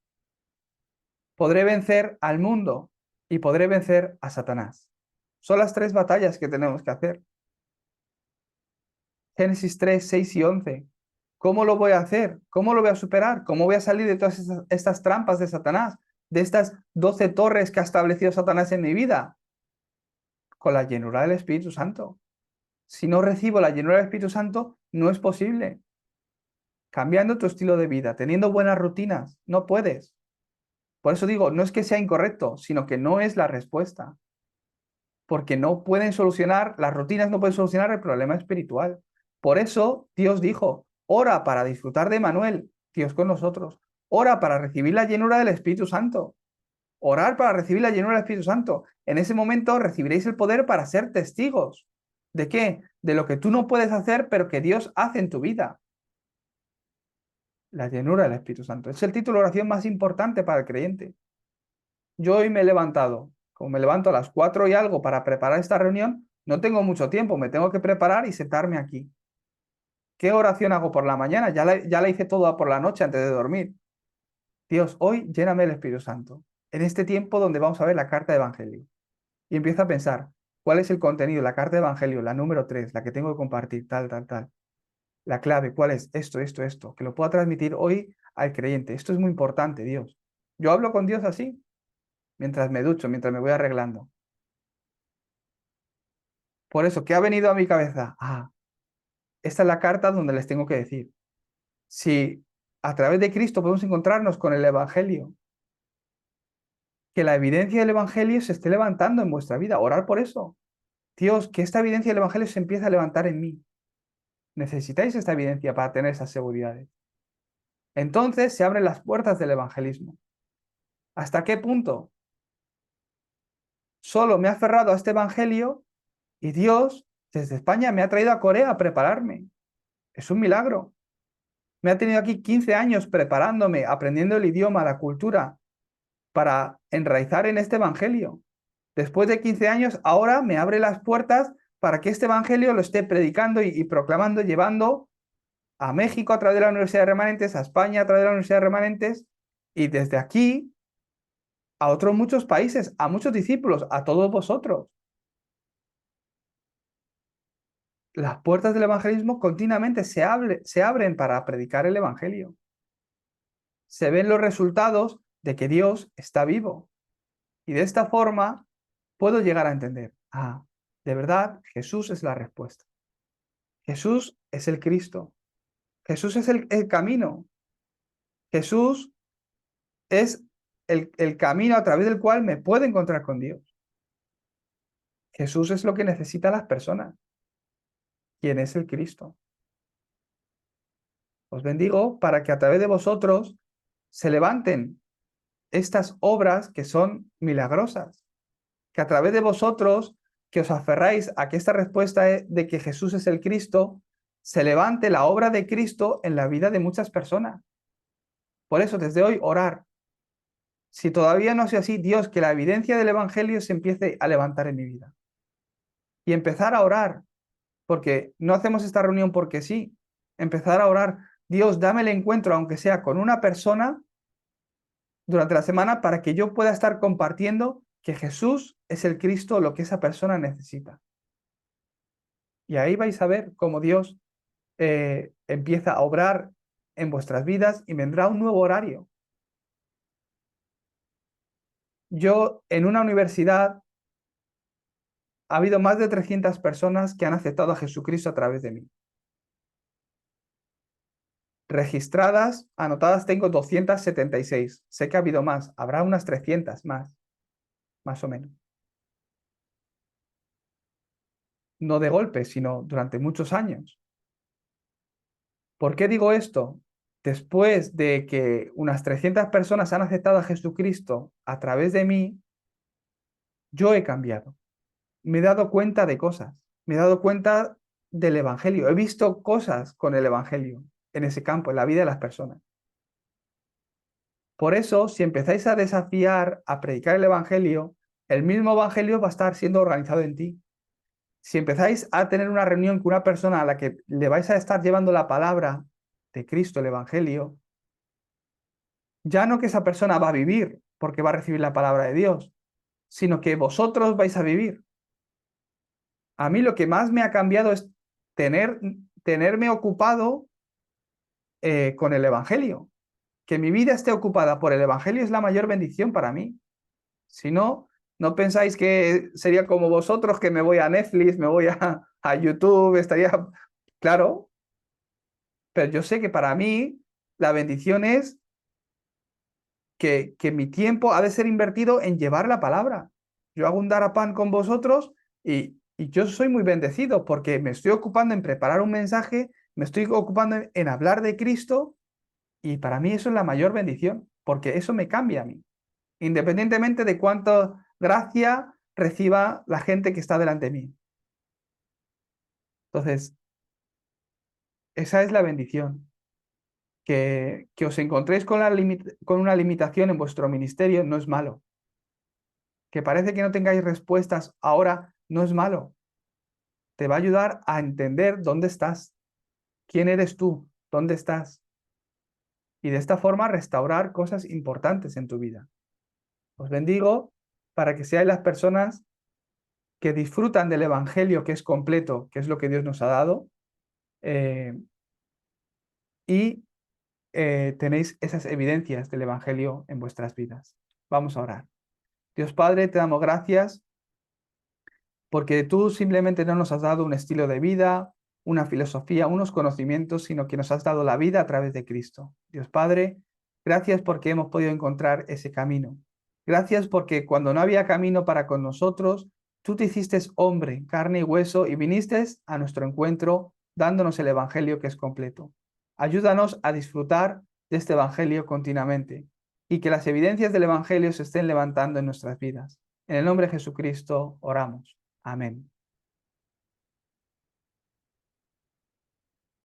podré vencer al mundo y podré vencer a Satanás. Son las 3 batallas que tenemos que hacer. Génesis 3, 6 y 11. ¿Cómo lo voy a hacer? ¿Cómo lo voy a superar? ¿Cómo voy a salir de todas estas trampas de Satanás? De estas 12 torres que ha establecido Satanás en mi vida. Con la llenura del Espíritu Santo. Si no recibo la llenura del Espíritu Santo, no es posible. Cambiando tu estilo de vida, teniendo buenas rutinas, no puedes. Por eso digo, no es que sea incorrecto, sino que no es la respuesta. Porque no pueden solucionar, las rutinas no pueden solucionar el problema espiritual. Por eso Dios dijo, ora para disfrutar de Manuel, Dios con nosotros. Ora para recibir la llenura del Espíritu Santo. Orar para recibir la llenura del Espíritu Santo. En ese momento recibiréis el poder para ser testigos. ¿De qué? De lo que tú no puedes hacer, pero que Dios hace en tu vida. La llenura del Espíritu Santo. Es el título de oración más importante para el creyente. Yo hoy me he levantado, como me levanto a las 4 y algo para preparar esta reunión, no tengo mucho tiempo, me tengo que preparar y sentarme aquí. ¿Qué oración hago por la mañana? Ya la hice toda por la noche antes de dormir. Dios, hoy lléname el Espíritu Santo. En este tiempo donde vamos a ver la carta de Evangelio. Y empiezo a pensar, ¿cuál es el contenido? La carta de Evangelio, la número 3, la que tengo que compartir, tal, tal, tal. La clave, ¿cuál es? Esto, que lo pueda transmitir hoy al creyente. Esto es muy importante, Dios. Yo hablo con Dios así, mientras me ducho, mientras me voy arreglando. Por eso, ¿qué ha venido a mi cabeza? Esta es la carta donde les tengo que decir. Si a través de Cristo podemos encontrarnos con el Evangelio, que la evidencia del Evangelio se esté levantando en vuestra vida, orar por eso. Dios, que esta evidencia del Evangelio se empiece a levantar en mí. Necesitáis esta evidencia para tener esas seguridades. Entonces se abren las puertas del evangelismo. ¿Hasta qué punto? Solo me he aferrado a este Evangelio y Dios, desde España, me ha traído a Corea a prepararme. Es un milagro. Me ha tenido aquí 15 años preparándome, aprendiendo el idioma, la cultura, para enraizar en este Evangelio. Después de 15 años, ahora me abre las puertas para que este Evangelio lo esté predicando y proclamando, llevando a México a través de la Universidad de Remanentes, a España a través de la Universidad de Remanentes, y desde aquí a otros muchos países, a muchos discípulos, a todos vosotros. Las puertas del evangelismo continuamente se abren para predicar el evangelio. Se ven los resultados de que Dios está vivo. Y de esta forma puedo llegar a entender, de verdad, Jesús es la respuesta. Jesús es el Cristo. Jesús es el camino. Jesús es el camino a través del cual me puedo encontrar con Dios. Jesús es lo que necesitan las personas. ¿Quién es el Cristo? Os bendigo para que a través de vosotros se levanten estas obras que son milagrosas. Que a través de vosotros, que os aferráis a que esta respuesta de que Jesús es el Cristo, se levante la obra de Cristo en la vida de muchas personas. Por eso, desde hoy, orar. Si todavía no sea así, Dios, que la evidencia del Evangelio se empiece a levantar en mi vida. Y empezar a orar, porque no hacemos esta reunión porque sí. Empezar a orar, Dios, dame el encuentro, aunque sea con una persona, durante la semana, para que yo pueda estar compartiendo que Jesús es el Cristo, lo que esa persona necesita. Y ahí vais a ver cómo Dios empieza a obrar en vuestras vidas y vendrá un nuevo horario. Yo en una universidad ha habido más de 300 personas que han aceptado a Jesucristo a través de mí. Registradas, anotadas tengo 276. Sé que ha habido más, habrá unas 300 más o menos. No de golpe, sino durante muchos años. ¿Por qué digo esto? Después de que unas 300 personas han aceptado a Jesucristo a través de mí, yo he cambiado. Me he dado cuenta de cosas. Me he dado cuenta del Evangelio. He visto cosas con el Evangelio en ese campo, en la vida de las personas. Por eso, si empezáis a desafiar a predicar el Evangelio, el mismo Evangelio va a estar siendo organizado en ti. Si empezáis a tener una reunión con una persona a la que le vais a estar llevando la palabra de Cristo, el Evangelio, ya no que esa persona va a vivir porque va a recibir la palabra de Dios, sino que vosotros vais a vivir. A mí lo que más me ha cambiado es tenerme ocupado con el Evangelio. Que mi vida esté ocupada por el Evangelio es la mayor bendición para mí. Si no, no pensáis que sería como vosotros, que me voy a Netflix, me voy a YouTube, estaría claro, pero yo sé que para mí la bendición es que mi tiempo ha de ser invertido en llevar la palabra. Yo hago un dar a pan con vosotros y yo soy muy bendecido porque me estoy ocupando en preparar un mensaje, me estoy ocupando en hablar de Cristo y para mí eso es la mayor bendición, porque eso me cambia a mí, independientemente de cuánta gracia reciba la gente que está delante de mí. Entonces, esa es la bendición. Que os encontréis con una limitación en vuestro ministerio no es malo. Que parece que no tengáis respuestas ahora no es malo. Te va a ayudar a entender dónde estás, quién eres tú, dónde estás. Y de esta forma restaurar cosas importantes en tu vida. Os bendigo para que seáis las personas que disfrutan del Evangelio, que es completo, que es lo que Dios nos ha dado, y tenéis esas evidencias del Evangelio en vuestras vidas. Vamos a orar. Dios Padre, te damos gracias porque tú simplemente no nos has dado un estilo de vida, una filosofía, unos conocimientos, sino que nos has dado la vida a través de Cristo. Dios Padre, gracias porque hemos podido encontrar ese camino. Gracias porque cuando no había camino para con nosotros, tú te hiciste hombre, carne y hueso, y viniste a nuestro encuentro dándonos el Evangelio que es completo. Ayúdanos a disfrutar de este Evangelio continuamente y que las evidencias del Evangelio se estén levantando en nuestras vidas. En el nombre de Jesucristo oramos. Amén.